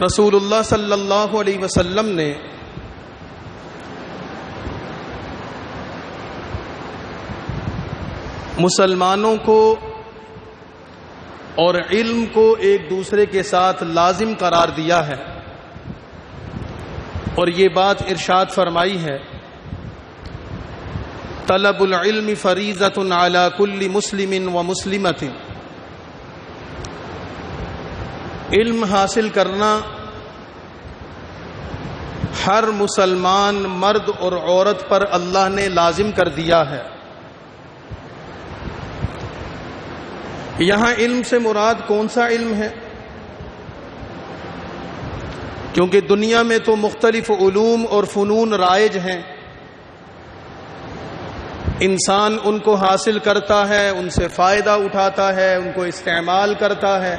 رسول اللہ صلی اللہ علیہ وسلم نے مسلمانوں کو اور علم کو ایک دوسرے کے ساتھ لازم قرار دیا ہے، اور یہ بات ارشاد فرمائی ہے، طلب العلم فریضۃ علی کل مسلم و مسلمۃ، علم حاصل کرنا ہر مسلمان مرد اور عورت پر اللہ نے لازم کر دیا ہے۔ یہاں علم سے مراد کون سا علم ہے؟ کیونکہ دنیا میں تو مختلف علوم اور فنون رائج ہیں، انسان ان کو حاصل کرتا ہے، ان سے فائدہ اٹھاتا ہے، ان کو استعمال کرتا ہے۔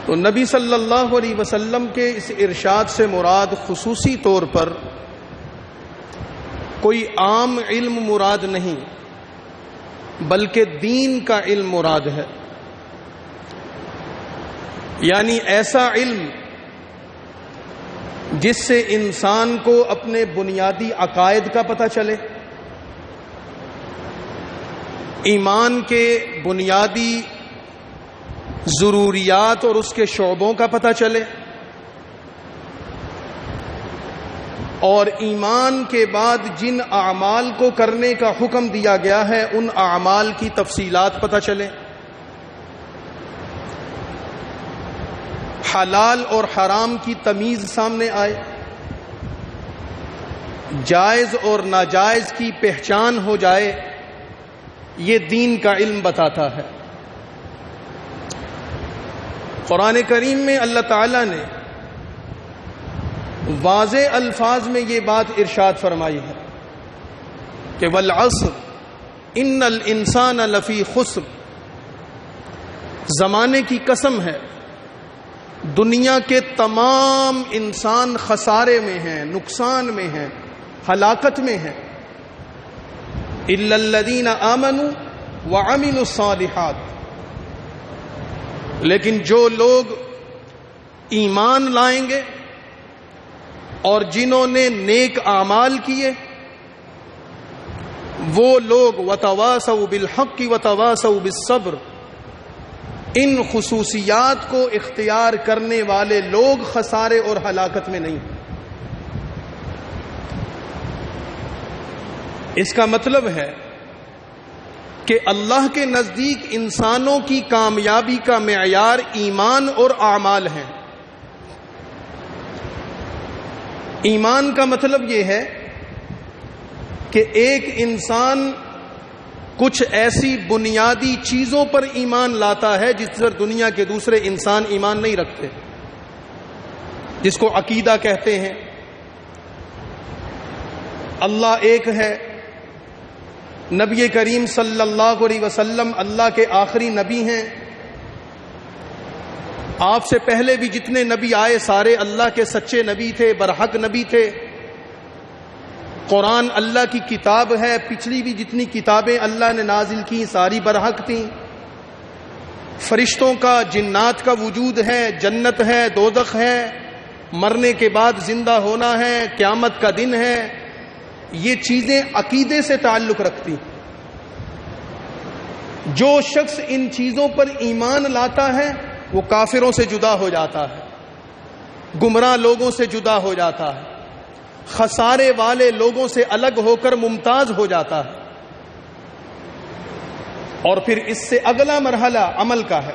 تو نبی صلی اللہ علیہ وسلم کے اس ارشاد سے مراد خصوصی طور پر کوئی عام علم مراد نہیں، بلکہ دین کا علم مراد ہے، یعنی ایسا علم جس سے انسان کو اپنے بنیادی عقائد کا پتہ چلے، ایمان کے بنیادی ضروریات اور اس کے شعبوں کا پتہ چلے، اور ایمان کے بعد جن اعمال کو کرنے کا حکم دیا گیا ہے ان اعمال کی تفصیلات پتہ چلیں، حلال اور حرام کی تمیز سامنے آئے، جائز اور ناجائز کی پہچان ہو جائے، یہ دین کا علم بتاتا ہے۔ قرآن کریم میں اللہ تعالیٰ نے واضح الفاظ میں یہ بات ارشاد فرمائی ہے کہ والعصر ان الانسان لفی خسر، زمانے کی قسم ہے دنیا کے تمام انسان خسارے میں ہیں، نقصان میں ہیں، ہلاکت میں ہیں، الا الذین آمنوا وعملوا الصالحات، لیکن جو لوگ ایمان لائیں گے اور جنہوں نے نیک اعمال کیے، وہ لوگ وتواصوا بالحق وتواصوا بالصبر، ان خصوصیات کو اختیار کرنے والے لوگ خسارے اور ہلاکت میں نہیں۔ اس کا مطلب ہے کہ اللہ کے نزدیک انسانوں کی کامیابی کا معیار ایمان اور اعمال ہیں۔ ایمان کا مطلب یہ ہے کہ ایک انسان کچھ ایسی بنیادی چیزوں پر ایمان لاتا ہے جس پر دنیا کے دوسرے انسان ایمان نہیں رکھتے، جس کو عقیدہ کہتے ہیں۔ اللہ ایک ہے، نبی کریم صلی اللہ علیہ وسلم اللہ کے آخری نبی ہیں، آپ سے پہلے بھی جتنے نبی آئے سارے اللہ کے سچے نبی تھے، برحق نبی تھے۔ قرآن اللہ کی کتاب ہے، پچھلی بھی جتنی کتابیں اللہ نے نازل کی ساری برحق تھیں۔ فرشتوں کا، جنات کا وجود ہے، جنت ہے، دوزخ ہے، مرنے کے بعد زندہ ہونا ہے، قیامت کا دن ہے، یہ چیزیں عقیدے سے تعلق رکھتی۔ جو شخص ان چیزوں پر ایمان لاتا ہے وہ کافروں سے جدا ہو جاتا ہے، گمراہ لوگوں سے جدا ہو جاتا ہے، خسارے والے لوگوں سے الگ ہو کر ممتاز ہو جاتا ہے۔ اور پھر اس سے اگلا مرحلہ عمل کا ہے۔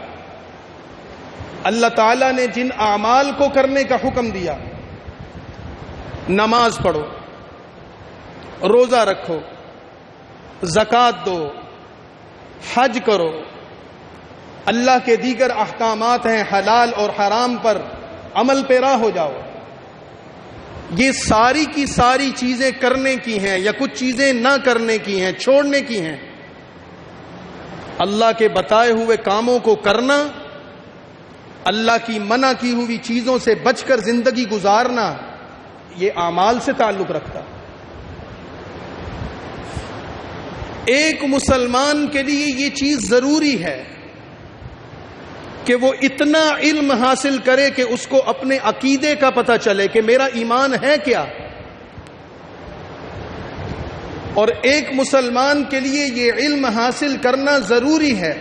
اللہ تعالیٰ نے جن اعمال کو کرنے کا حکم دیا، نماز پڑھو، روزہ رکھو، زکوٰۃ دو، حج کرو، اللہ کے دیگر احکامات ہیں حلال اور حرام پر عمل پیرا ہو جاؤ، یہ ساری کی ساری چیزیں کرنے کی ہیں یا کچھ چیزیں نہ کرنے کی ہیں، چھوڑنے کی ہیں۔ اللہ کے بتائے ہوئے کاموں کو کرنا، اللہ کی منع کی ہوئی چیزوں سے بچ کر زندگی گزارنا، یہ اعمال سے تعلق رکھتا۔ ایک مسلمان کے لیے یہ چیز ضروری ہے کہ وہ اتنا علم حاصل کرے کہ اس کو اپنے عقیدے کا پتہ چلے کہ میرا ایمان ہے کیا. اور ایک مسلمان کے لیے یہ علم حاصل کرنا ضروری ہے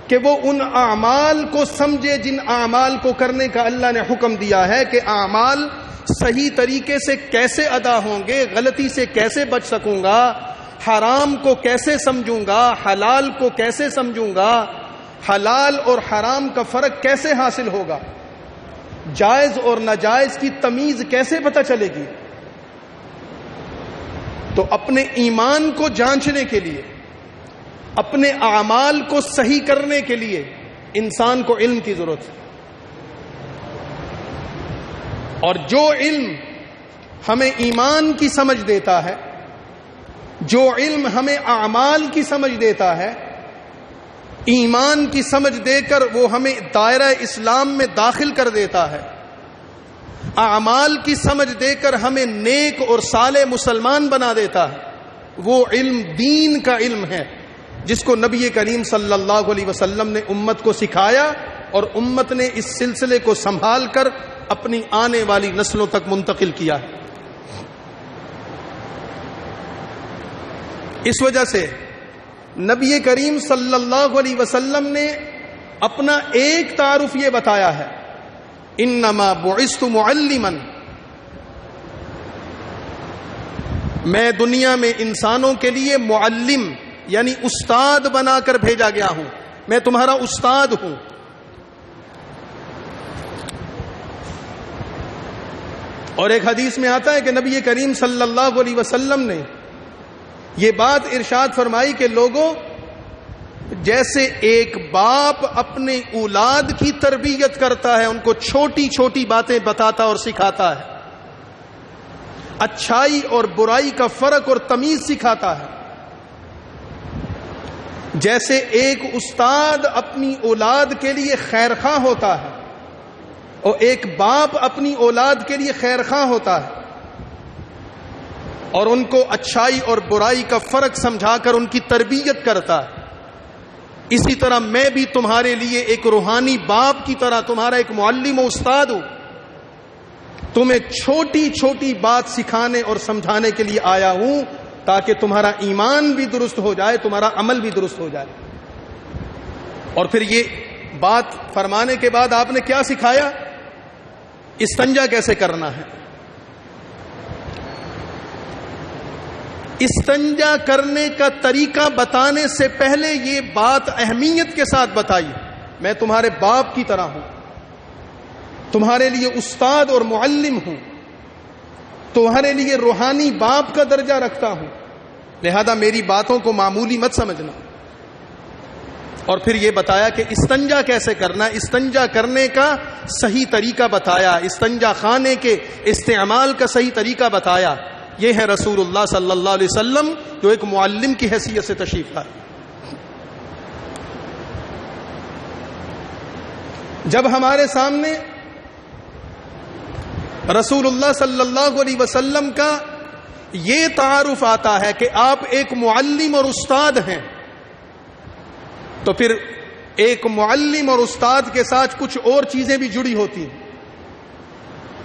کہ وہ ان اعمال کو سمجھے جن اعمال کو کرنے کا اللہ نے حکم دیا ہے، کہ اعمال صحیح طریقے سے کیسے ادا ہوں گے، غلطی سے کیسے بچ سکوں گا، حرام کو کیسے سمجھوں گا، حلال کو کیسے سمجھوں گا، حلال اور حرام کا فرق کیسے حاصل ہوگا، جائز اور ناجائز کی تمیز کیسے پتہ چلے گی. تو اپنے ایمان کو جانچنے کے لیے، اپنے اعمال کو صحیح کرنے کے لیے انسان کو علم کی ضرورت ہے. اور جو علم ہمیں ایمان کی سمجھ دیتا ہے، جو علم ہمیں اعمال کی سمجھ دیتا ہے، ایمان کی سمجھ دے کر وہ ہمیں دائرہ اسلام میں داخل کر دیتا ہے، اعمال کی سمجھ دے کر ہمیں نیک اور صالح مسلمان بنا دیتا ہے، وہ علم دین کا علم ہے جس کو نبی کریم صلی اللہ علیہ وسلم نے امت کو سکھایا، اور امت نے اس سلسلے کو سنبھال کر اپنی آنے والی نسلوں تک منتقل کیا ہے. اس وجہ سے نبی کریم صلی اللہ علیہ وسلم نے اپنا ایک تعارف یہ بتایا ہے، انما بعثت معلما، میں دنیا میں انسانوں کے لیے معلم یعنی استاد بنا کر بھیجا گیا ہوں، میں تمہارا استاد ہوں. اور ایک حدیث میں آتا ہے کہ نبی کریم صلی اللہ علیہ وسلم نے یہ بات ارشاد فرمائی کہ لوگوں، جیسے ایک باپ اپنے اولاد کی تربیت کرتا ہے، ان کو چھوٹی چھوٹی باتیں بتاتا اور سکھاتا ہے، اچھائی اور برائی کا فرق اور تمیز سکھاتا ہے، جیسے ایک استاد اپنی اولاد کے لیے خیرخواہ ہوتا ہے اور ایک باپ اپنی اولاد کے لیے خیرخواہ ہوتا ہے اور ان کو اچھائی اور برائی کا فرق سمجھا کر ان کی تربیت کرتا ہے، اسی طرح میں بھی تمہارے لیے ایک روحانی باپ کی طرح تمہارا ایک معلم و استاد ہوں، تمہیں چھوٹی چھوٹی بات سکھانے اور سمجھانے کے لیے آیا ہوں تاکہ تمہارا ایمان بھی درست ہو جائے، تمہارا عمل بھی درست ہو جائے. اور پھر یہ بات فرمانے کے بعد آپ نے کیا سکھایا؟ استنجا کیسے کرنا ہے. استنجا کرنے کا طریقہ بتانے سے پہلے یہ بات اہمیت کے ساتھ بتائی، میں تمہارے باپ کی طرح ہوں، تمہارے لیے استاد اور معلم ہوں، تمہارے لیے روحانی باپ کا درجہ رکھتا ہوں، لہذا میری باتوں کو معمولی مت سمجھنا. اور پھر یہ بتایا کہ استنجا کیسے کرنا، استنجا کرنے کا صحیح طریقہ بتایا، استنجا خانے کے استعمال کا صحیح طریقہ بتایا. یہ ہے رسول اللہ صلی اللہ علیہ وسلم جو ایک معلم کی حیثیت سے تشریف لائے. جب ہمارے سامنے رسول اللہ صلی اللہ علیہ وسلم کا یہ تعارف آتا ہے کہ آپ ایک معلم اور استاد ہیں، تو پھر ایک معلم اور استاد کے ساتھ کچھ اور چیزیں بھی جڑی ہوتی ہیں.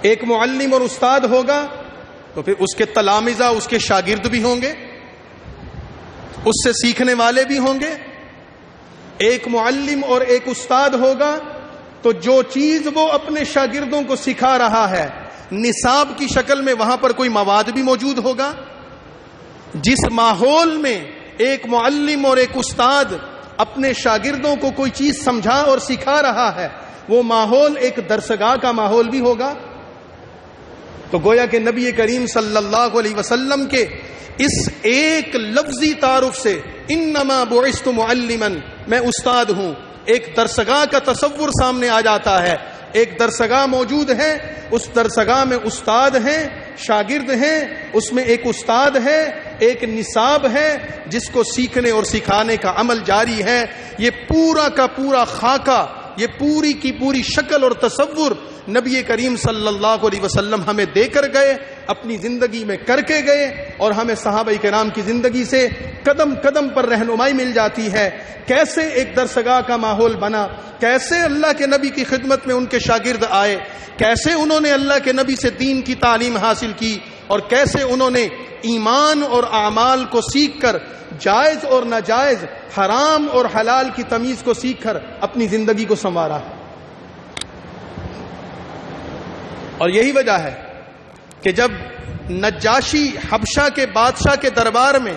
ایک معلم اور استاد ہوگا تو پھر اس کے تلامذہ، اس کے شاگرد بھی ہوں گے، اس سے سیکھنے والے بھی ہوں گے. ایک معلم اور ایک استاد ہوگا تو جو چیز وہ اپنے شاگردوں کو سکھا رہا ہے نصاب کی شکل میں وہاں پر کوئی مواد بھی موجود ہوگا. جس ماحول میں ایک معلم اور ایک استاد اپنے شاگردوں کو کوئی چیز سمجھا اور سکھا رہا ہے وہ ماحول ایک درسگاہ کا ماحول بھی ہوگا. تو گویا کہ نبی کریم صلی اللہ علیہ وسلم کے اس ایک لفظی تعارف سے انما بعثت معلما، میں استاد ہوں، ایک درسگاہ کا تصور سامنے آ جاتا ہے. ایک درسگاہ موجود ہے، اس درسگاہ میں استاد ہیں، شاگرد ہیں، اس میں ایک استاد ہے، ایک نصاب ہے جس کو سیکھنے اور سکھانے کا عمل جاری ہے. یہ پورا کا پورا خاکہ یہ پوری کی پوری شکل اور تصور نبی کریم صلی اللہ علیہ وسلم ہمیں دے کر گئے، اپنی زندگی میں کر کے گئے، اور ہمیں صحابہ کرام کی زندگی سے قدم قدم پر رہنمائی مل جاتی ہے۔ کیسے ایک درسگاہ کا ماحول بنا، کیسے اللہ کے نبی کی خدمت میں ان کے شاگرد آئے، کیسے انہوں نے اللہ کے نبی سے دین کی تعلیم حاصل کی، اور کیسے انہوں نے ایمان اور اعمال کو سیکھ کر جائز اور ناجائز، حرام اور حلال کی تمیز کو سیکھ کر اپنی زندگی کو سنوارا۔ اور یہی وجہ ہے کہ جب نجاشی حبشہ کے بادشاہ کے دربار میں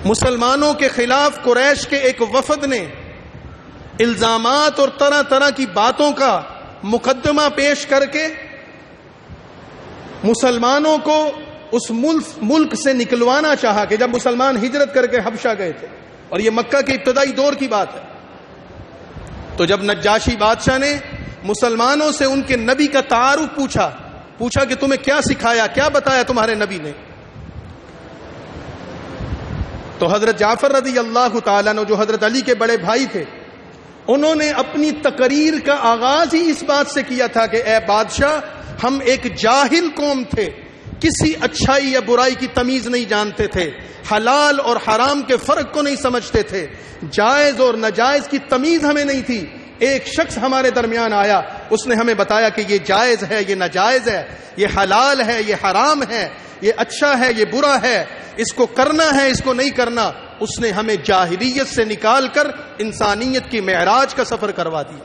مسلمانوں کے خلاف قریش کے ایک وفد نے الزامات اور طرح طرح کی باتوں کا مقدمہ پیش کر کے مسلمانوں کو اس ملک سے نکلوانا چاہا، کہ جب مسلمان ہجرت کر کے حبشہ گئے تھے، اور یہ مکہ کے ابتدائی دور کی بات ہے، تو جب نجاشی بادشاہ نے مسلمانوں سے ان کے نبی کا تعارف پوچھا کہ تمہیں کیا سکھایا، کیا بتایا تمہارے نبی نے، تو حضرت جعفر رضی اللہ تعالیٰ عنہ جو حضرت علی کے بڑے بھائی تھے، انہوں نے اپنی تقریر کا آغاز ہی اس بات سے کیا تھا کہ اے بادشاہ، ہم ایک جاہل قوم تھے، کسی اچھائی یا برائی کی تمیز نہیں جانتے تھے، حلال اور حرام کے فرق کو نہیں سمجھتے تھے، جائز اور ناجائز کی تمیز ہمیں نہیں تھی۔ ایک شخص ہمارے درمیان آیا، اس نے ہمیں بتایا کہ یہ جائز ہے، یہ ناجائز ہے، یہ حلال ہے، یہ حرام ہے، یہ اچھا ہے، یہ برا ہے، اس کو کرنا ہے، اس کو نہیں کرنا۔ اس نے ہمیں جاہلیت سے نکال کر انسانیت کی معراج کا سفر کروا دیا۔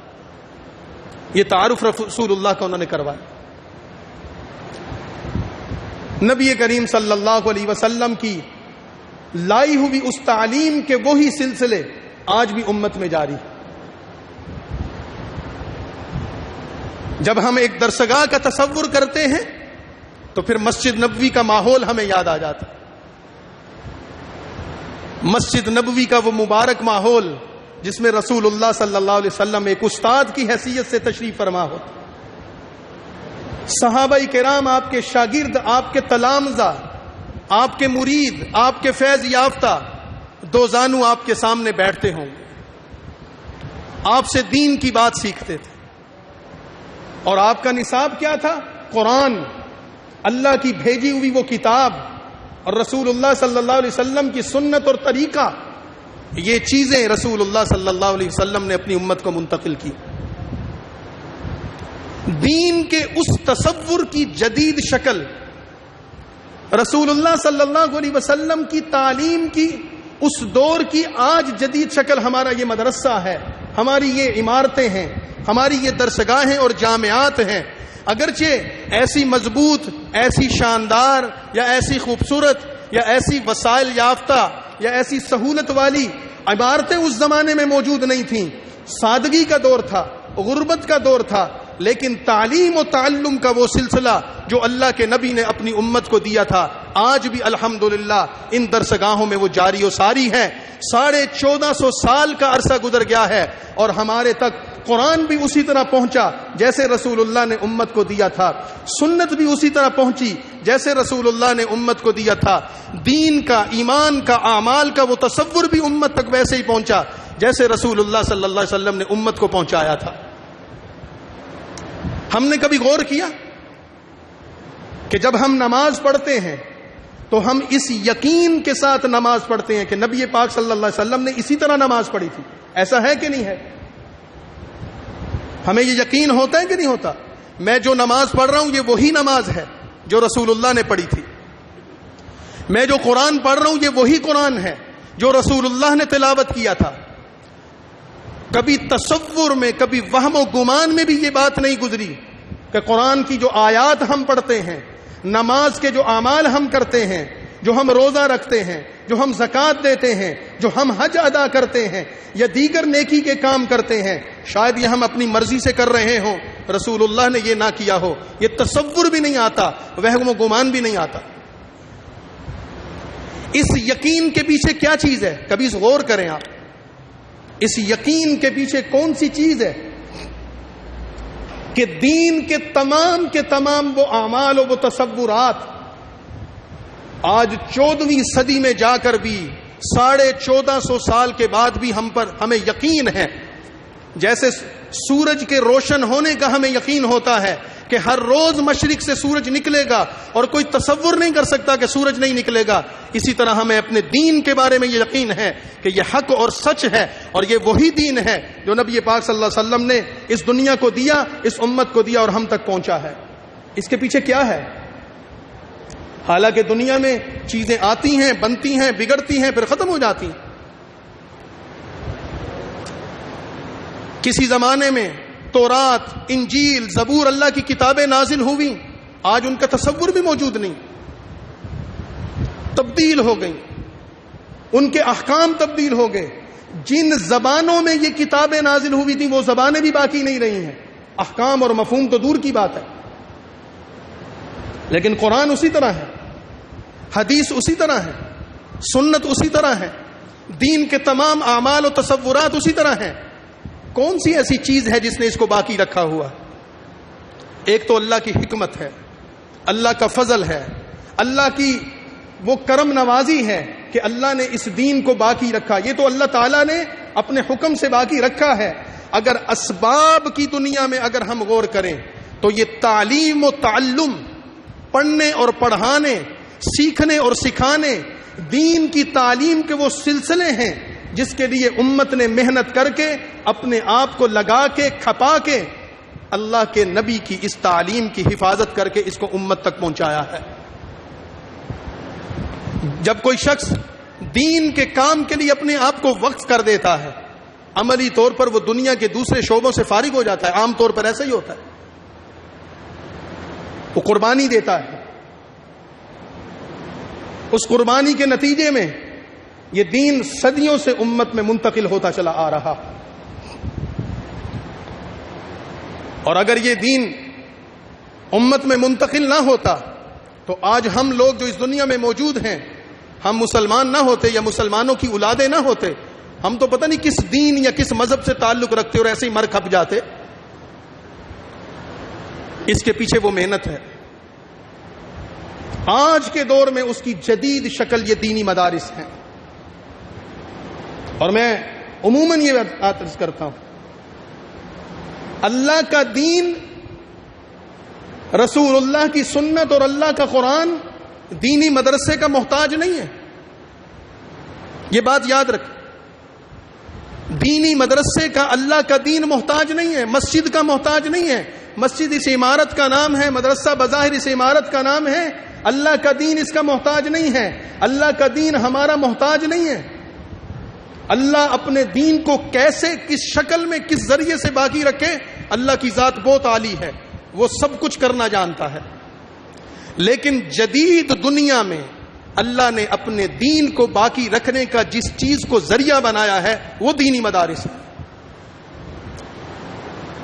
یہ تعارف رسول اللہ کا انہوں نے کروایا۔ نبی کریم صلی اللہ علیہ وسلم کی لائی ہوئی اس تعلیم کے وہی سلسلے آج بھی امت میں جاری۔ جب ہم ایک درسگاہ کا تصور کرتے ہیں تو پھر مسجد نبوی کا ماحول ہمیں یاد آ جاتا ہے۔ مسجد نبوی کا وہ مبارک ماحول جس میں رسول اللہ صلی اللہ علیہ وسلم ایک استاد کی حیثیت سے تشریف فرما ہوتا، صحابہ کرام آپ کے شاگرد، آپ کے تلامذہ، آپ کے مرید، آپ کے فیض یافتہ دو زانو آپ کے سامنے بیٹھتے ہوں گے، آپ سے دین کی بات سیکھتے تھے، اور آپ کا نصاب کیا تھا؟ قرآن، اللہ کی بھیجی ہوئی وہ کتاب، اور رسول اللہ صلی اللہ علیہ وسلم کی سنت اور طریقہ۔ یہ چیزیں رسول اللہ صلی اللہ علیہ وسلم نے اپنی امت کو منتقل کی۔ دین کے اس تصور کی جدید شکل، رسول اللہ صلی اللہ علیہ وسلم کی تعلیم کی اس دور کی آج جدید شکل ہمارا یہ مدرسہ ہے، ہماری یہ عمارتیں ہیں، ہماری یہ درسگاہیں اور جامعات ہیں۔ اگرچہ ایسی مضبوط، ایسی شاندار، یا ایسی خوبصورت، یا ایسی وسائل یافتہ، یا ایسی سہولت والی عمارتیں اس زمانے میں موجود نہیں تھیں، سادگی کا دور تھا، غربت کا دور تھا، لیکن تعلیم و تعلم کا وہ سلسلہ جو اللہ کے نبی نے اپنی امت کو دیا تھا، آج بھی الحمدللہ ان درسگاہوں میں وہ جاری و ساری ہے۔ 1450 سال کا عرصہ گزر گیا ہے، اور ہمارے تک قرآن بھی اسی طرح پہنچا جیسے رسول اللہ نے امت کو دیا تھا، سنت بھی اسی طرح پہنچی جیسے رسول اللہ نے امت کو دیا تھا، دین کا، ایمان کا، اعمال کا وہ تصور بھی امت تک ویسے ہی پہنچا جیسے رسول اللہ صلی اللہ علیہ وسلم نے امت کو پہنچایا تھا۔ ہم نے کبھی غور کیا کہ جب ہم نماز پڑھتے ہیں تو ہم اس یقین کے ساتھ نماز پڑھتے ہیں کہ نبی پاک صلی اللہ علیہ وسلم نے اسی طرح نماز پڑھی تھی؟ ایسا ہے کہ نہیں ہے؟ ہمیں یہ یقین ہوتا ہے کہ نہیں ہوتا؟ میں جو نماز پڑھ رہا ہوں یہ وہی نماز ہے جو رسول اللہ نے پڑھی تھی، میں جو قرآن پڑھ رہا ہوں یہ وہی قرآن ہے جو رسول اللہ نے تلاوت کیا تھا۔ کبھی تصور میں، کبھی وہم و گمان میں بھی یہ بات نہیں گزری کہ قرآن کی جو آیات ہم پڑھتے ہیں، نماز کے جو اعمال ہم کرتے ہیں، جو ہم روزہ رکھتے ہیں، جو ہم زکوٰۃ دیتے ہیں، جو ہم حج ادا کرتے ہیں، یا دیگر نیکی کے کام کرتے ہیں، شاید یہ ہم اپنی مرضی سے کر رہے ہوں، رسول اللہ نے یہ نہ کیا ہو، یہ تصور بھی نہیں آتا، وہم و گمان بھی نہیں آتا۔ اس یقین کے پیچھے کیا چیز ہے؟ کبھی غور کریں آپ، اس یقین کے پیچھے کون سی چیز ہے کہ دین کے تمام وہ اعمال و وہ تصورات آج 14ویں صدی میں جا کر بھی 1450 سال کے بعد بھی ہمیں یقین ہے جیسے سورج کے روشن ہونے کا ہمیں یقین ہوتا ہے کہ ہر روز مشرق سے سورج نکلے گا اور کوئی تصور نہیں کر سکتا کہ سورج نہیں نکلے گا، اسی طرح ہمیں اپنے دین کے بارے میں یہ یقین ہے کہ یہ حق اور سچ ہے، اور یہ وہی دین ہے جو نبی پاک صلی اللہ علیہ وسلم نے اس دنیا کو دیا، اس امت کو دیا اور ہم تک پہنچا ہے۔ اس کے پیچھے کیا ہے؟ حالانکہ دنیا میں چیزیں آتی ہیں، بنتی ہیں، بگڑتی ہیں، پھر ختم ہو جاتی ہیں۔ کسی زمانے میں تورات، انجیل، زبور اللہ کی کتابیں نازل ہوئیں، آج ان کا تصور بھی موجود نہیں، تبدیل ہو گئی، ان کے احکام تبدیل ہو گئے۔ جن زبانوں میں یہ کتابیں نازل ہوئی تھیں وہ زبانیں بھی باقی نہیں رہی ہیں، احکام اور مفہوم تو دور کی بات ہے، لیکن قرآن اسی طرح ہے، حدیث اسی طرح ہے، سنت اسی طرح ہے، دین کے تمام اعمال و تصورات اسی طرح ہیں۔ کون سی ایسی چیز ہے جس نے اس کو باقی رکھا ہوا؟ ایک تو اللہ کی حکمت ہے، اللہ کا فضل ہے، اللہ کی وہ کرم نوازی ہے کہ اللہ نے اس دین کو باقی رکھا۔ یہ تو اللہ تعالیٰ نے اپنے حکم سے باقی رکھا ہے۔ اگر اسباب کی دنیا میں اگر ہم غور کریں تو یہ تعلیم و تعلم، پڑھنے اور پڑھانے، سیکھنے اور سکھانے، دین کی تعلیم کے وہ سلسلے ہیں جس کے لیے امت نے محنت کر کے، اپنے آپ کو لگا کے، کھپا کے، اللہ کے نبی کی اس تعلیم کی حفاظت کر کے اس کو امت تک پہنچایا ہے۔ جب کوئی شخص دین کے کام کے لیے اپنے آپ کو وقف کر دیتا ہے، عملی طور پر وہ دنیا کے دوسرے شعبوں سے فارغ ہو جاتا ہے۔ عام طور پر ایسا ہی ہوتا ہے، وہ قربانی دیتا ہے، اس قربانی کے نتیجے میں یہ دین صدیوں سے امت میں منتقل ہوتا چلا آ رہا۔ اور اگر یہ دین امت میں منتقل نہ ہوتا تو آج ہم لوگ جو اس دنیا میں موجود ہیں، ہم مسلمان نہ ہوتے یا مسلمانوں کی اولادیں نہ ہوتے، ہم تو پتہ نہیں کس دین یا کس مذہب سے تعلق رکھتے اور ایسے ہی مر کھپ جاتے۔ اس کے پیچھے وہ محنت ہے۔ آج کے دور میں اس کی جدید شکل یہ دینی مدارس ہیں، اور میں عموماً یہ عرض کرتا ہوں، اللہ کا دین، رسول اللہ کی سنت اور اللہ کا قرآن دینی مدرسے کا محتاج نہیں ہے۔ یہ بات یاد رکھ، دینی مدرسے کا اللہ کا دین محتاج نہیں ہے، مسجد کا محتاج نہیں ہے۔ مسجد اس عمارت کا نام ہے، مدرسہ بظاہر اس عمارت کا نام ہے، اللہ کا دین اس کا محتاج نہیں ہے۔ اللہ کا دین ہمارا محتاج نہیں ہے۔ اللہ اپنے دین کو کیسے، کس شکل میں، کس ذریعے سے باقی رکھے، اللہ کی ذات بہت عالی ہے، وہ سب کچھ کرنا جانتا ہے۔ لیکن جدید دنیا میں اللہ نے اپنے دین کو باقی رکھنے کا جس چیز کو ذریعہ بنایا ہے وہ دینی مدارس ہے،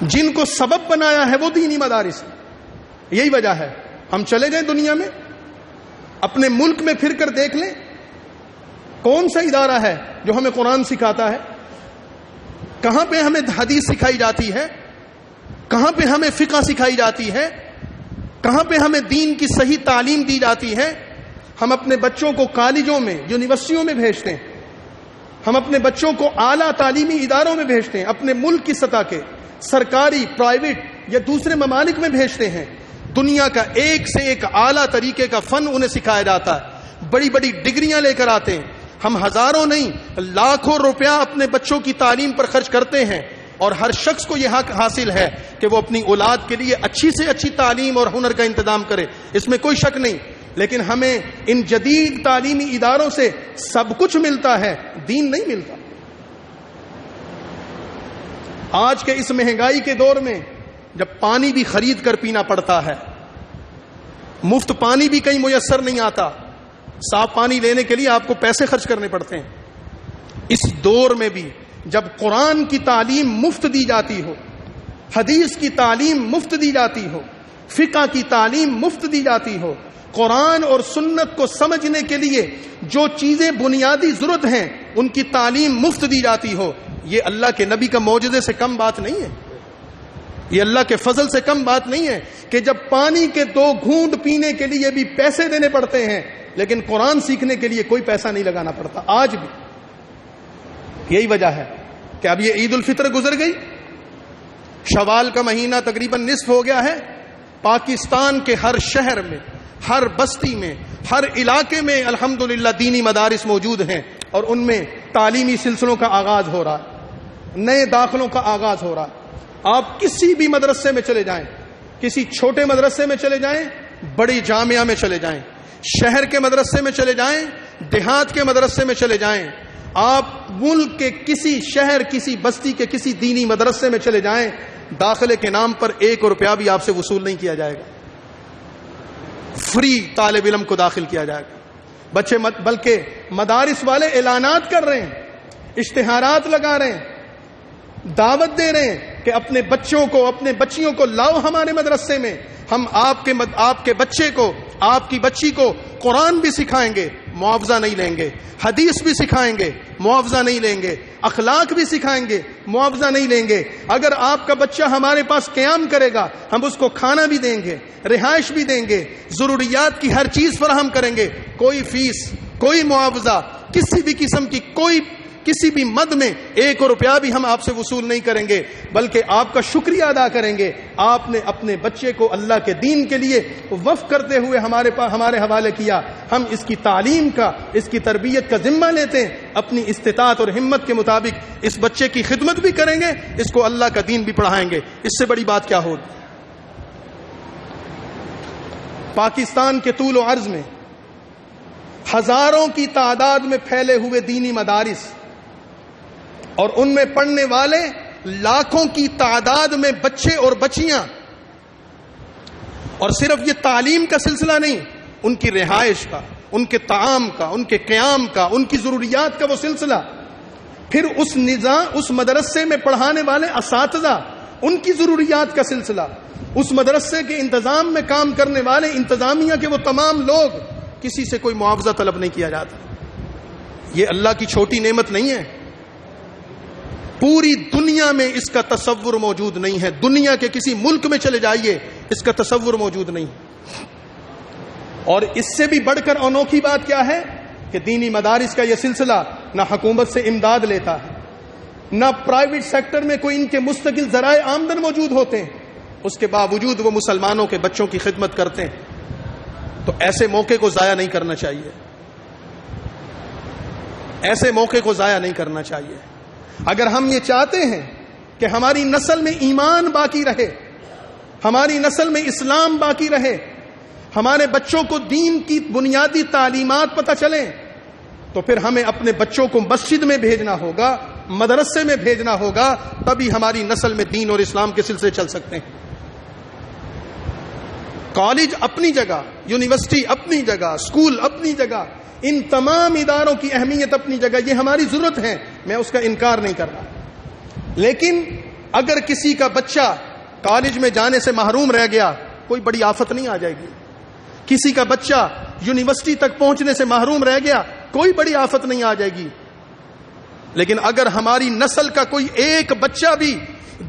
جن کو سبب بنایا ہے وہ دینی مدارس ہے۔ یہی وجہ ہے، ہم چلے جائیں دنیا میں، اپنے ملک میں پھر کر دیکھ لیں، کون سا ادارہ ہے جو ہمیں قرآن سکھاتا ہے؟ کہاں پہ ہمیں حدیث سکھائی جاتی ہے؟ کہاں پہ ہمیں فقہ سکھائی جاتی ہے؟ کہاں پہ ہمیں دین کی صحیح تعلیم دی جاتی ہے؟ ہم اپنے بچوں کو کالجوں میں، یونیورسٹیوں میں بھیجتے ہیں، ہم اپنے بچوں کو اعلیٰ تعلیمی اداروں میں بھیجتے ہیں، اپنے ملک کی سطح کے سرکاری، پرائیویٹ یا دوسرے ممالک میں بھیجتے ہیں۔ دنیا کا ایک سے ایک اعلیٰ طریقے کا فن انہیں سکھایا جاتا ہے، بڑی بڑی ڈگریاں لے کر آتے ہیں۔ ہم ہزاروں نہیں، لاکھوں روپیہ اپنے بچوں کی تعلیم پر خرچ کرتے ہیں، اور ہر شخص کو یہ حق حاصل ہے کہ وہ اپنی اولاد کے لیے اچھی سے اچھی تعلیم اور ہنر کا انتظام کرے، اس میں کوئی شک نہیں۔ لیکن ہمیں ان جدید تعلیمی اداروں سے سب کچھ ملتا ہے، دین نہیں ملتا۔ آج کے اس مہنگائی کے دور میں جب پانی بھی خرید کر پینا پڑتا ہے، مفت پانی بھی کہیں میسر نہیں آتا، صاف پانی لینے کے لیے آپ کو پیسے خرچ کرنے پڑتے ہیں، اس دور میں بھی جب قرآن کی تعلیم مفت دی جاتی ہو، حدیث کی تعلیم مفت دی جاتی ہو، فقہ کی تعلیم مفت دی جاتی ہو، قرآن اور سنت کو سمجھنے کے لیے جو چیزیں بنیادی ضرورت ہیں ان کی تعلیم مفت دی جاتی ہو، یہ اللہ کے نبی کا معجزے سے کم بات نہیں ہے، یہ اللہ کے فضل سے کم بات نہیں ہے کہ جب پانی کے 2 گھونٹ پینے کے لیے بھی پیسے دینے پڑتے ہیں لیکن قرآن سیکھنے کے لیے کوئی پیسہ نہیں لگانا پڑتا آج بھی۔ یہی وجہ ہے کہ اب یہ عید الفطر گزر گئی، شوال کا مہینہ تقریباً نصف ہو گیا ہے. پاکستان کے ہر شہر میں، ہر بستی میں، ہر علاقے میں الحمدللہ دینی مدارس موجود ہیں، اور ان میں تعلیمی سلسلوں کا آغاز ہو رہا ہے، نئے داخلوں کا آغاز ہو رہا ہے. آپ کسی بھی مدرسے میں چلے جائیں، کسی چھوٹے مدرسے میں چلے جائیں، بڑی جامعہ میں چلے جائیں، شہر کے مدرسے میں چلے جائیں، دیہات کے مدرسے میں چلے جائیں، آپ ملک کے کسی شہر، کسی بستی کے کسی دینی مدرسے میں چلے جائیں، داخلے کے نام پر 1 روپیہ بھی آپ سے وصول نہیں کیا جائے گا. فری طالب علم کو داخل کیا جائے گا. بچے بلکہ مدارس والے اعلانات کر رہے ہیں، اشتہارات لگا رہے ہیں، دعوت دے رہے ہیں کہ اپنے بچوں کو، اپنے بچیوں کو لاؤ ہمارے مدرسے میں، ہم آپ کے بچے کو، آپ کی بچی کو قرآن بھی سکھائیں گے، معاوضہ نہیں لیں گے، حدیث بھی سکھائیں گے، معاوضہ نہیں لیں گے، اخلاق بھی سکھائیں گے، معاوضہ نہیں لیں گے. اگر آپ کا بچہ ہمارے پاس قیام کرے گا، ہم اس کو کھانا بھی دیں گے، رہائش بھی دیں گے، ضروریات کی ہر چیز فراہم کریں گے. کوئی فیس، کوئی معاوضہ، کسی بھی قسم کی کسی بھی مد میں 1 روپیہ بھی ہم آپ سے وصول نہیں کریں گے، بلکہ آپ کا شکریہ ادا کریں گے. آپ نے اپنے بچے کو اللہ کے دین کے لیے وقف کرتے ہوئے ہمارے حوالے کیا. ہم اس کی تعلیم کا، اس کی تربیت کا ذمہ لیتے ہیں. اپنی استطاعت اور ہمت کے مطابق اس بچے کی خدمت بھی کریں گے، اس کو اللہ کا دین بھی پڑھائیں گے. اس سے بڑی بات کیا ہوگی؟ پاکستان کے طول و عرض میں ہزاروں کی تعداد میں پھیلے ہوئے دینی مدارس، اور ان میں پڑھنے والے لاکھوں کی تعداد میں بچے اور بچیاں. اور صرف یہ تعلیم کا سلسلہ نہیں، ان کی رہائش کا، ان کے طعام کا، ان کے قیام کا، ان کی ضروریات کا وہ سلسلہ. پھر اس مدرسے میں پڑھانے والے اساتذہ، ان کی ضروریات کا سلسلہ. اس مدرسے کے انتظام میں کام کرنے والے انتظامیہ کے وہ تمام لوگ، کسی سے کوئی معاوضہ طلب نہیں کیا جاتا. یہ اللہ کی چھوٹی نعمت نہیں ہے. پوری دنیا میں اس کا تصور موجود نہیں ہے. دنیا کے کسی ملک میں چلے جائیے، اس کا تصور موجود نہیں. اور اس سے بھی بڑھ کر انوکھی بات کیا ہے کہ دینی مدارس کا یہ سلسلہ نہ حکومت سے امداد لیتا ہے، نہ پرائیویٹ سیکٹر میں کوئی ان کے مستقل ذرائع آمدن موجود ہوتے ہیں. اس کے باوجود وہ مسلمانوں کے بچوں کی خدمت کرتے ہیں. تو ایسے موقع کو ضائع نہیں کرنا چاہیے، ایسے موقع کو ضائع نہیں کرنا چاہیے. اگر ہم یہ چاہتے ہیں کہ ہماری نسل میں ایمان باقی رہے، ہماری نسل میں اسلام باقی رہے، ہمارے بچوں کو دین کی بنیادی تعلیمات پتہ چلیں، تو پھر ہمیں اپنے بچوں کو مسجد میں بھیجنا ہوگا، مدرسے میں بھیجنا ہوگا. تبھی ہماری نسل میں دین اور اسلام کے سلسلے چل سکتے ہیں. کالج اپنی جگہ، یونیورسٹی اپنی جگہ، اسکول اپنی جگہ، ان تمام اداروں کی اہمیت اپنی جگہ، یہ ہماری ضرورت ہے، میں اس کا انکار نہیں کر رہا. لیکن اگر کسی کا بچہ کالج میں جانے سے محروم رہ گیا، کوئی بڑی آفت نہیں آ جائے گی. کسی کا بچہ یونیورسٹی تک پہنچنے سے محروم رہ گیا، کوئی بڑی آفت نہیں آ جائے گی. لیکن اگر ہماری نسل کا کوئی ایک بچہ بھی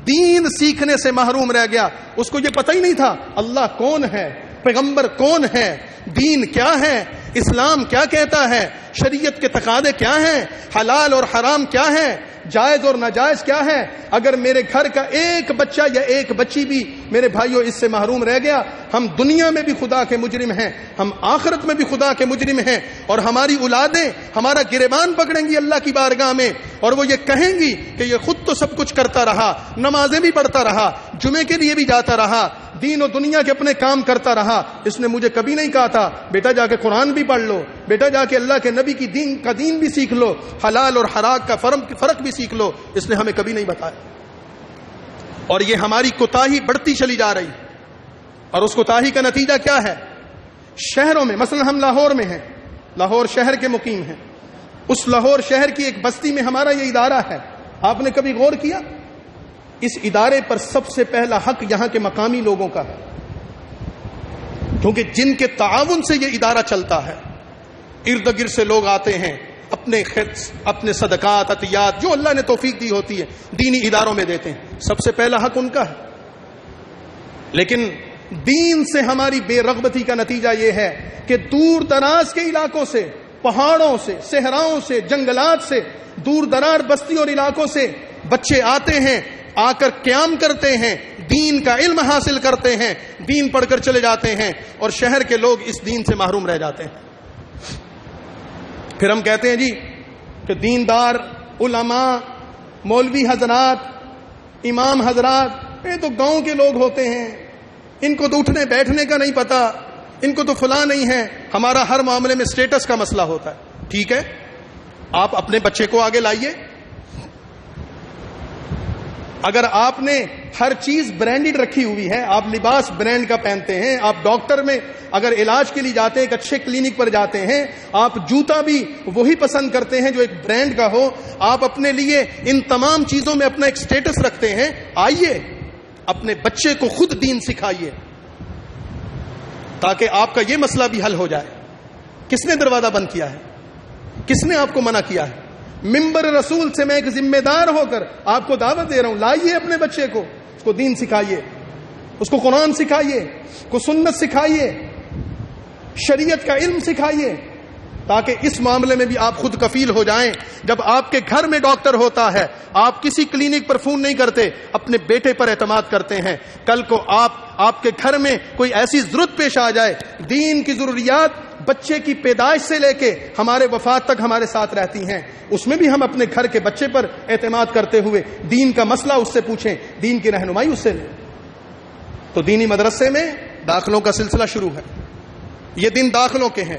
دین سیکھنے سے محروم رہ گیا، اس کو یہ پتہ ہی نہیں تھا اللہ کون ہے، پیغمبر کون ہے، دین کیا ہے، اسلام کیا کہتا ہے، شریعت کے تقاضے کیا ہیں، حلال اور حرام کیا ہے، جائز اور ناجائز کیا ہے. اگر میرے گھر کا ایک بچہ یا ایک بچی بھی میرے بھائیوں اس سے محروم رہ گیا، ہم دنیا میں بھی خدا کے مجرم ہیں، ہم آخرت میں بھی خدا کے مجرم ہیں. اور ہماری اولادیں ہمارا گریبان پکڑیں گی اللہ کی بارگاہ میں، اور وہ یہ کہیں گی کہ یہ خود تو سب کچھ کرتا رہا، نمازیں بھی پڑھتا رہا، جمعے کے لیے بھی جاتا رہا، دین و دنیا کے اپنے کام کرتا رہا، اس نے مجھے کبھی نہیں کہا تھا بیٹا جا کے قرآن بھی پڑھ لو، بیٹا جا کے اللہ کے نبی کی دین بھی سیکھ لو، حلال اور حرام کا فرق بھی سیکھ لو. اس نے ہمیں کبھی نہیں بتایا. اور یہ ہماری کوتاہی بڑھتی چلی جا رہی. اور اس کوتاہی کا نتیجہ کیا ہے؟ شہروں میں، مثلا ہم لاہور میں ہیں، لاہور شہر کے مقیم ہیں. اس لاہور شہر کی ایک بستی میں ہمارا یہ ادارہ ہے. آپ نے کبھی غور کیا؟ اس ادارے پر سب سے پہلا حق یہاں کے مقامی لوگوں کا ہے، کیونکہ جن کے تعاون سے یہ ادارہ چلتا ہے. ارد گرد سے لوگ آتے ہیں، اپنے صدقات، عطیات جو اللہ نے توفیق دی ہوتی ہے دینی اداروں میں دیتے ہیں. سب سے پہلا حق ان کا ہے. لیکن دین سے ہماری بے رغبتی کا نتیجہ یہ ہے کہ دور دراز کے علاقوں سے، پہاڑوں سے، صحراؤں سے، جنگلات سے، دور دراز بستیوں اور علاقوں سے بچے آتے ہیں، آ کر قیام کرتے ہیں، دین کا علم حاصل کرتے ہیں، دین پڑھ کر چلے جاتے ہیں، اور شہر کے لوگ اس دین سے محروم رہ جاتے ہیں۔ پھر ہم کہتے ہیں جی کہ دیندار علماء، مولوی حضرات، امام حضرات، یہ تو گاؤں کے لوگ ہوتے ہیں، ان کو تو اٹھنے بیٹھنے کا نہیں پتا، ان کو تو فلاں نہیں ہے، ہمارا ہر معاملے میں سٹیٹس کا مسئلہ ہوتا ہے۔ ٹھیک ہے، آپ اپنے بچے کو آگے لائیے۔ اگر آپ نے ہر چیز برانڈڈ رکھی ہوئی ہے، آپ لباس برانڈ کا پہنتے ہیں، آپ ڈاکٹر میں اگر علاج کے لیے جاتے ہیں، ایک اچھے کلینک پر جاتے ہیں، آپ جوتا بھی وہی پسند کرتے ہیں جو ایک برانڈ کا ہو، آپ اپنے لیے ان تمام چیزوں میں اپنا ایک سٹیٹس رکھتے ہیں، آئیے اپنے بچے کو خود دین سکھائیے تاکہ آپ کا یہ مسئلہ بھی حل ہو جائے۔ کس نے دروازہ بند کیا ہے؟ کس نے آپ کو منع کیا ہے؟ منبر رسول سے میں ایک ذمہ دار ہو کر آپ کو دعوت دے رہا ہوں، لائیے اپنے بچے کو، اس کو دین سکھائیے، اس کو قرآن سکھائیے، اس کو سنت سکھائیے، شریعت کا علم سکھائیے، تاکہ اس معاملے میں بھی آپ خود کفیل ہو جائیں۔ جب آپ کے گھر میں ڈاکٹر ہوتا ہے، آپ کسی کلینک پر فون نہیں کرتے، اپنے بیٹے پر اعتماد کرتے ہیں۔ کل کو آپ کے گھر میں کوئی ایسی ضرورت پیش آ جائے، دین کی ضروریات بچے کی پیدائش سے لے کے ہمارے وفات تک ہمارے ساتھ رہتی ہیں، اس میں بھی ہم اپنے گھر کے بچے پر اعتماد کرتے ہوئے دین کا مسئلہ اس سے پوچھیں، دین کی رہنمائی اس سے لیں۔ تو دینی مدرسے میں داخلوں کا سلسلہ شروع ہے، یہ دن داخلوں کے ہیں۔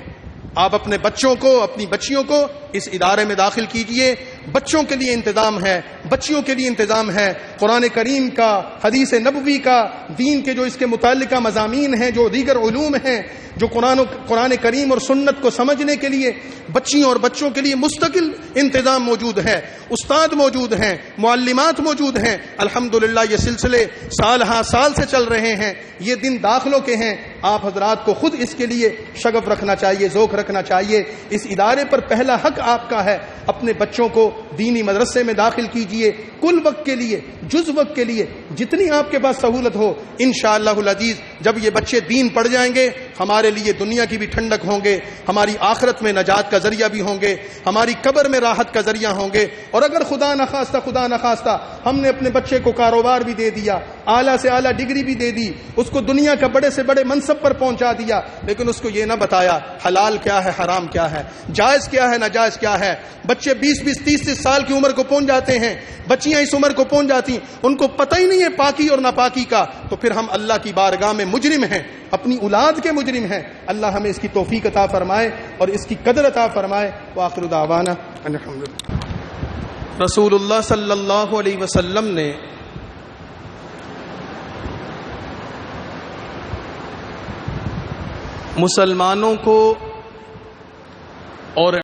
آپ اپنے بچوں کو، اپنی بچیوں کو اس ادارے میں داخل کیجئے۔ بچوں کے لیے انتظام ہے، بچیوں کے لیے انتظام ہے، قرآن کریم کا، حدیث نبوی کا، دین کے جو اس کے متعلقہ مضامین ہیں، جو دیگر علوم ہیں، جو قرآن کریم اور سنت کو سمجھنے کے لیے بچیوں اور بچوں کے لیے مستقل انتظام موجود ہے، استاد موجود ہیں، معلمات موجود ہیں۔ الحمدللہ یہ سلسلے سال ہاں سال سے چل رہے ہیں، یہ دن داخلوں کے ہیں۔ آپ حضرات کو خود اس کے لیے شغف رکھنا چاہیے، ذوق رکھنا چاہیے۔ اس ادارے پر پہلا حق آپ کا ہے، اپنے بچوں کو دینی مدرسے میں داخل کیجئے، کل وقت کے لیے، جز وقت کے لیے، جتنی آپ کے پاس سہولت ہو۔ انشاءاللہ العزیز جب یہ بچے دین پڑھ جائیں گے، ہمارے لیے دنیا کی بھی ٹھنڈک ہوں گے، ہماری آخرت میں نجات کا ذریعہ بھی ہوں گے، ہماری قبر میں راحت کا ذریعہ ہوں گے۔ اور اگر خدا نخواستہ ہم نے اپنے بچے کو کاروبار بھی دے دیا، اعلیٰ سے اعلیٰ ڈگری بھی دے دی، اس کو دنیا کا بڑے سے بڑے منصب پر پہنچا دیا، لیکن اس کو یہ نہ بتایا حلال کیا ہے، حرام کیا ہے، جائز کیا ہے، ناجائز کیا ہے۔ بچے 20-30 سال کی عمر کو پہنچ جاتے ہیں، بچیاں اس عمر کو پہنچ جاتی، ان کو پتہ ہی نہیں ہے پاکی اور ناپاکی کا، تو پھر ہم اللہ کی بارگاہ میں مجرم ہیں، اپنی اولاد کے مجرم ہیں۔ اللہ ہمیں اس کی توفیق عطا فرمائے اور اس کی قدر عطا فرمائے۔ وآخر دعوانا الحمدللہ۔ رسول اللہ صلی اللہ علیہ وسلم نے مسلمانوں کو اور